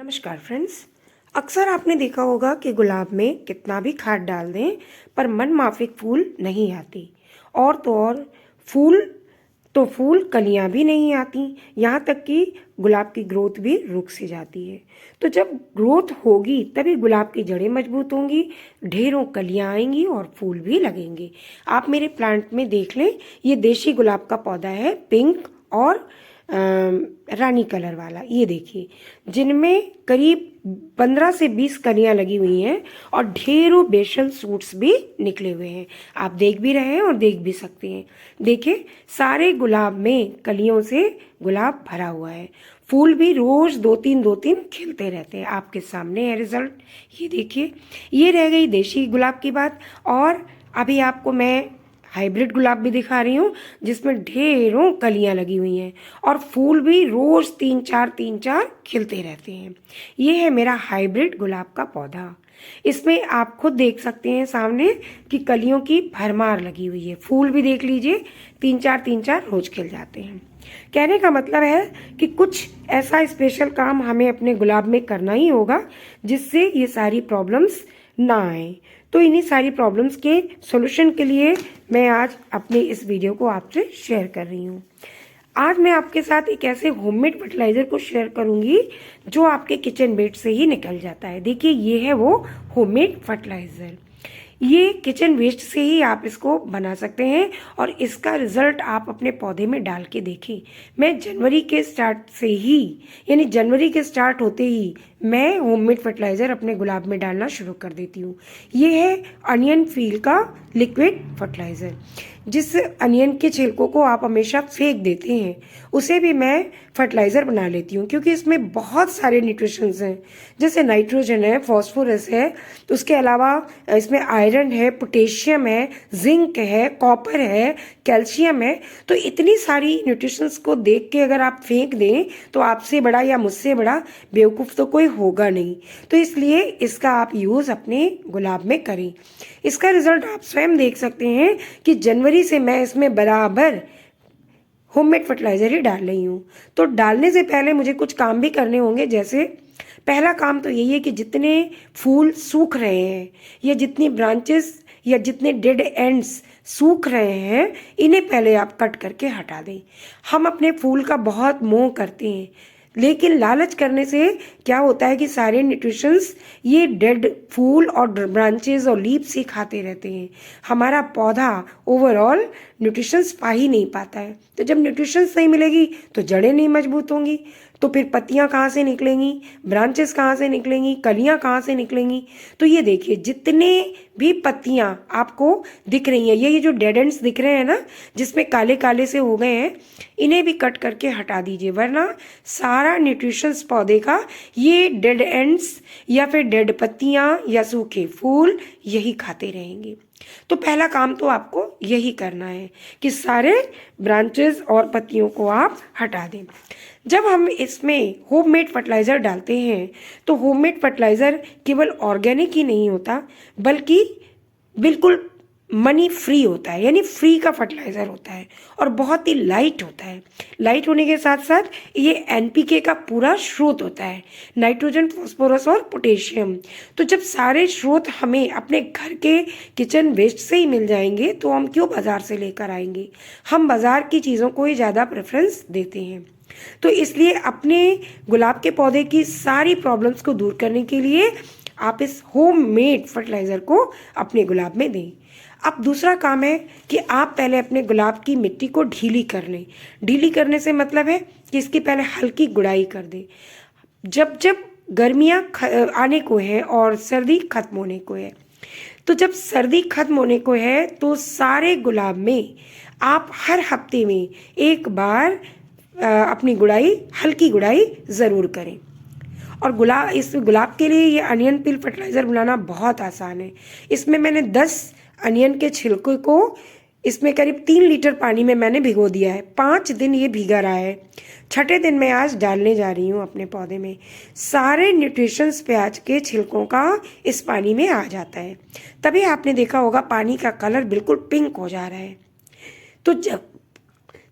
नमस्कार फ्रेंड्स। अक्सर आपने देखा होगा कि गुलाब में कितना भी खाद डाल दें पर मनमाफिक फूल नहीं आती। और तो और फूल कलियां भी नहीं आती, यहाँ तक कि गुलाब की ग्रोथ भी रुक सी जाती है। तो जब ग्रोथ होगी तभी गुलाब की जड़ें मजबूत होंगी, ढेरों कलियां आएंगी और फूल भी लगेंगे। आप मेरे प्लांट में देख लें, ये देशी गुलाब का पौधा है, पिंक और रानी कलर वाला। ये देखिए, जिनमें करीब 15 से 20 कलियां लगी हुई हैं और ढेरों बेसल सूट्स भी निकले हुए हैं। आप देख भी रहे हैं और देख भी सकते हैं। देखिए, सारे गुलाब में कलियों से गुलाब भरा हुआ है। फूल भी रोज दो तीन खिलते रहते हैं। आपके सामने है रिजल्ट। ये देखिए, ये रह गई देशी गुलाब की बात। और अभी आपको मैं हाइब्रिड गुलाब भी दिखा रही हूँ, जिसमें ढेरों कलियां लगी हुई हैं और फूल भी रोज तीन चार खिलते रहते हैं। ये है मेरा हाइब्रिड गुलाब का पौधा। इसमें आप खुद देख सकते हैं सामने कि कलियों की भरमार लगी हुई है। फूल भी देख लीजिए, तीन चार रोज खिल जाते हैं। कहने का मतलब है कि कुछ ऐसा स्पेशल काम हमें अपने गुलाब में करना ही होगा जिससे ये सारी प्रॉब्लम्स ना आए। तो इन्हीं सारी प्रॉब्लम्स के सॉल्यूशन के लिए मैं आज अपने इस वीडियो को आपसे शेयर कर रही हूँ। आज मैं आपके साथ एक ऐसे होममेड फर्टिलाइजर को शेयर करूंगी जो आपके किचन वेस्ट से ही निकल जाता है। देखिए, ये है वो होममेड फर्टिलाइजर। ये किचन वेस्ट से ही आप इसको बना सकते हैं और इसका रिजल्ट आप अपने पौधे में डाल के देखें। मैं जनवरी के स्टार्ट से ही, यानी जनवरी के स्टार्ट होते ही मैं होममेड फर्टिलाइजर अपने गुलाब में डालना शुरू कर देती हूँ। ये है अनियन फील का लिक्विड फर्टिलाइजर। जिस अनियन के छिलकों को आप हमेशा फेंक देते हैं, उसे भी मैं फर्टिलाइजर बना लेती हूँ, क्योंकि इसमें बहुत सारे न्यूट्रिशंस हैं। जैसे नाइट्रोजन है, फास्फोरस है, तो उसके अलावा इसमें आयरन है, पोटेशियम है, जिंक है, कॉपर है, कैल्शियम है। तो इतनी सारी न्यूट्रिशंस को देख के अगर आप फेंक दें तो आपसे बड़ा या मुझसे बड़ा बेवकूफ़ तो कोई होगा नहीं। तो इसलिए इसका आप यूज़ अपने गुलाब में करें। इसका रिजल्ट आप स्वयं देख सकते हैं कि जनवरी से मैं इसमें बराबर होममेड फर्टिलाइजर ही डाल रही हूँ। तो डालने से पहले मुझे कुछ काम भी करने होंगे। जैसे पहला काम तो यही है कि जितने फूल सूख रहे हैं या जितनी ब्रांचेस या जितने डेड एंड्स सूख रहे हैं, इन्हें पहले आप कट करके हटा दें। हम अपने फूल का बहुत मोह करते हैं, लेकिन लालच करने से क्या होता है कि सारे न्यूट्रिशंस ये डेड फूल और ब्रांचेस और लीव्स ही खाते रहते हैं। हमारा पौधा ओवरऑल न्यूट्रिशंस पा ही नहीं पाता है। तो जब न्यूट्रिशंस नहीं मिलेगी तो जड़ें नहीं मजबूत होंगी, तो फिर पत्तियां कहाँ से निकलेंगी, ब्रांचेस कहाँ से निकलेंगी, कलियां कहाँ से निकलेंगी। तो ये देखिए, जितने भी पत्तियां आपको दिख रही हैं, ये जो डेड एंड्स दिख रहे हैं ना, जिसमें काले काले से हो गए हैं, इन्हें भी कट करके हटा दीजिए, वरना सारा न्यूट्रिशंस पौधे का ये डेड एंड्स या फिर डेड पत्तियां या सूखे फूल यही खाते रहेंगे। तो पहला काम तो आपको यही करना है कि सारे ब्रांचेस और पत्तियों को आप हटा दें। जब हम इसमें होममेड फर्टिलाइज़र डालते हैं तो होममेड फर्टिलाइज़र केवल ऑर्गेनिक ही नहीं होता, बल्कि बिल्कुल मनी फ्री होता है, यानी फ्री का फर्टिलाइज़र होता है और बहुत ही लाइट होता है। लाइट होने के साथ साथ ये एनपीके का पूरा स्रोत होता है, नाइट्रोजन, फास्फोरस और पोटेशियम। तो जब सारे स्रोत हमें अपने घर के किचन वेस्ट से ही मिल जाएंगे तो हम क्यों बाज़ार से लेकर आएंगे। हम बाज़ार की चीज़ों को ही ज़्यादा प्रेफरेंस देते हैं। तो इसलिए अपने गुलाब के पौधे की सारी प्रॉब्लम्स को दूर करने के लिए आप इस होममेड फर्टिलाइज़र को अपने गुलाब में दें। अब दूसरा काम है कि आप पहले अपने गुलाब की मिट्टी को ढीली कर लें। ढीली करने से मतलब है कि इसकी पहले हल्की गुड़ाई कर दें। जब जब गर्मियाँ आने को है और सर्दी खत्म होने को है, तो जब सर्दी खत्म होने को है तो सारे गुलाब में आप हर हफ्ते में एक बार अपनी गुड़ाई, हल्की गुड़ाई ज़रूर करें। और इस गुलाब के लिए ये अनियन पील फर्टिलाइज़र बनाना बहुत आसान है। इसमें मैंने 10 अनियन के छिलके को इसमें करीब 3 लीटर पानी में मैंने भिगो दिया है। 5 दिन ये भीगा रहा है। छठे दिन मैं आज डालने जा रही हूँ अपने पौधे में। सारे न्यूट्रिशंस प्याज के छिलकों का इस पानी में आ जाता है। तभी आपने देखा होगा पानी का कलर बिल्कुल पिंक हो जा रहा है। तो जब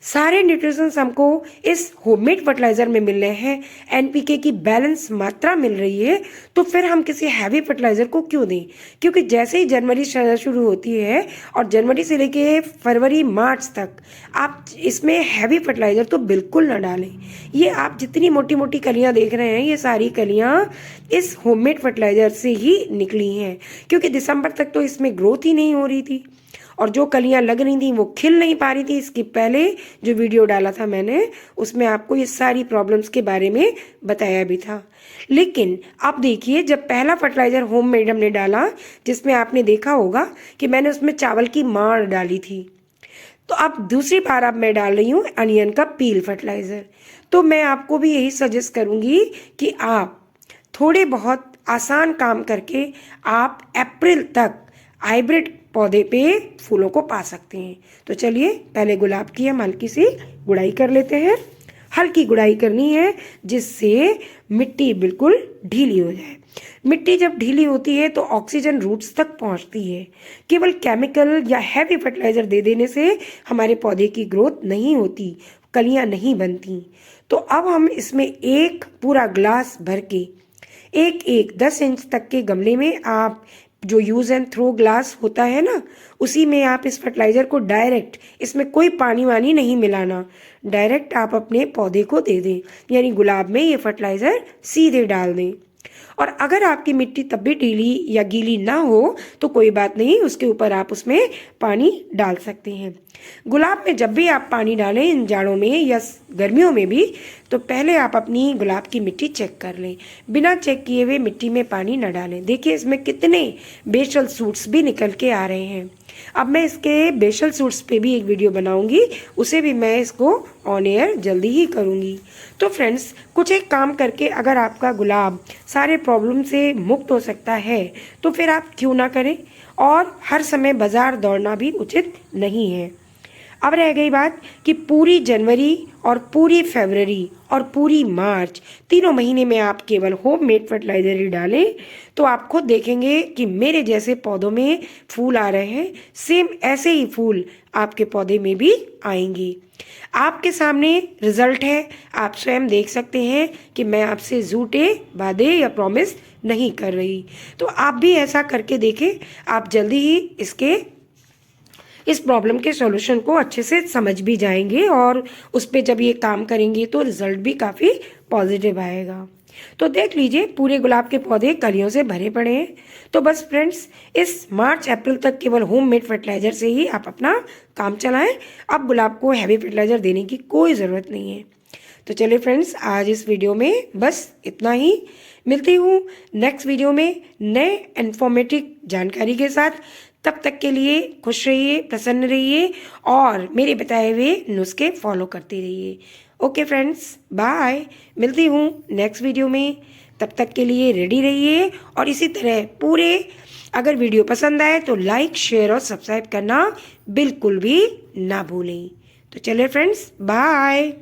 सारे न्यूट्रिशंस हमको इस होममेड फर्टिलाइज़र में मिल रहे हैं, एनपीके की बैलेंस मात्रा मिल रही है, तो फिर हम किसी हैवी फर्टिलाइज़र को क्यों दें? क्योंकि जैसे ही जनवरी शुरू होती है और जनवरी से लेके फरवरी मार्च तक आप इसमें हैवी फर्टिलाइज़र तो बिल्कुल ना डालें। ये आप जितनी मोटी मोटी कलियाँ देख रहे हैं, ये सारी कलियाँ इस होममेड फर्टिलाइज़र से ही निकली हैं, क्योंकि दिसंबर तक तो इसमें ग्रोथ ही नहीं हो रही थी और जो कलियां लग रही थी वो खिल नहीं पा रही थी। इसके पहले जो वीडियो डाला था मैंने, उसमें आपको ये सारी प्रॉब्लम्स के बारे में बताया भी था। लेकिन अब देखिए, जब पहला फर्टिलाइज़र होममेड हमने डाला, जिसमें आपने देखा होगा कि मैंने उसमें चावल की माड़ डाली थी, तो अब दूसरी बार अब मैं डाल रही हूँ अनियन का पील फर्टिलाइज़र। तो मैं आपको भी यही सजेस्ट करूँगी कि आप थोड़े बहुत आसान काम करके आप अप्रैल तक हाइब्रिड पौधे पे फूलों को पा सकते हैं। तो चलिए पहले गुलाब की हम हल्की सी गुड़ाई कर लेते हैं। हल्की गुड़ाई करनी है जिससे मिट्टी बिल्कुल ढीली हो जाए। मिट्टी जब ढीली होती है तो ऑक्सीजन रूट्स तक पहुंचती है। केवल केमिकल या हैवी फर्टिलाइज़र दे देने से हमारे पौधे की ग्रोथ नहीं होती, कलियां नहीं बनती। तो अब हम इसमें एक पूरा ग्लास भर के एक 10 इंच तक के गमले में, आप जो यूज़ एंड थ्रो ग्लास होता है ना, उसी में आप इस फर्टिलाइज़र को डायरेक्ट, इसमें कोई पानी वानी नहीं मिलाना, डायरेक्ट आप अपने पौधे को दे दें, यानी गुलाब में ये फर्टिलाइज़र सीधे डाल दें। और अगर आपकी मिट्टी तब भी ढीली या गीली ना हो तो कोई बात नहीं, उसके ऊपर आप उसमें पानी डाल सकते हैं। गुलाब में जब भी आप पानी डालें, इन जाड़ों में या गर्मियों में भी, तो पहले आप अपनी गुलाब की मिट्टी चेक कर लें। बिना चेक किए हुए मिट्टी में पानी न डालें। देखिए इसमें कितने बेसल सूट्स भी निकल के आ रहे हैं। अब मैं इसके बेसल सूट्स पे भी एक वीडियो बनाऊंगी, उसे भी मैं इसको ऑन एयर जल्दी ही करूंगी। तो फ्रेंड्स, कुछ एक काम करके अगर आपका गुलाब सारे प्रॉब्लम से मुक्त हो सकता है तो फिर आप क्यों ना करें। और हर समय बाज़ार दौड़ना भी उचित नहीं है। अब रह गई बात कि पूरी जनवरी और पूरी फरवरी और पूरी मार्च, तीनों महीने में आप केवल होममेड फर्टिलाइज़र ही डालें, तो आप खुद देखेंगे कि मेरे जैसे पौधों में फूल आ रहे हैं, सेम ऐसे ही फूल आपके पौधे में भी आएंगे। आपके सामने रिजल्ट है, आप स्वयं देख सकते हैं कि मैं आपसे झूठे वादे या प्रॉमिस नहीं कर रही। तो आप भी ऐसा करके देखें, आप जल्दी ही इस प्रॉब्लम के सॉल्यूशन को अच्छे से समझ भी जाएंगे और उस पर जब ये काम करेंगे तो रिजल्ट भी काफ़ी पॉजिटिव आएगा। तो देख लीजिए, पूरे गुलाब के पौधे कलियों से भरे पड़े हैं। तो बस फ्रेंड्स, इस मार्च अप्रैल तक केवल होममेड फर्टिलाइज़र से ही आप अपना काम चलाएं। अब गुलाब को हैवी फर्टिलाइज़र देने की कोई ज़रूरत नहीं है। तो चलिए फ्रेंड्स, आज इस वीडियो में बस इतना ही। मिलती हूँ नेक्स्ट वीडियो में नए इन्फॉर्मेटिव जानकारी के साथ। तब तक के लिए खुश रहिए, प्रसन्न रहिए और मेरे बताए हुए नुस्खे फॉलो करते रहिए। Okay friends, bye. मिलती हूँ नेक्स्ट वीडियो में। तब तक के लिए रेडी रहिए और इसी तरह पूरे, अगर वीडियो पसंद आए तो लाइक, शेयर और सब्सक्राइब करना बिल्कुल भी ना भूलें। तो चलिए फ्रेंड्स, बाय।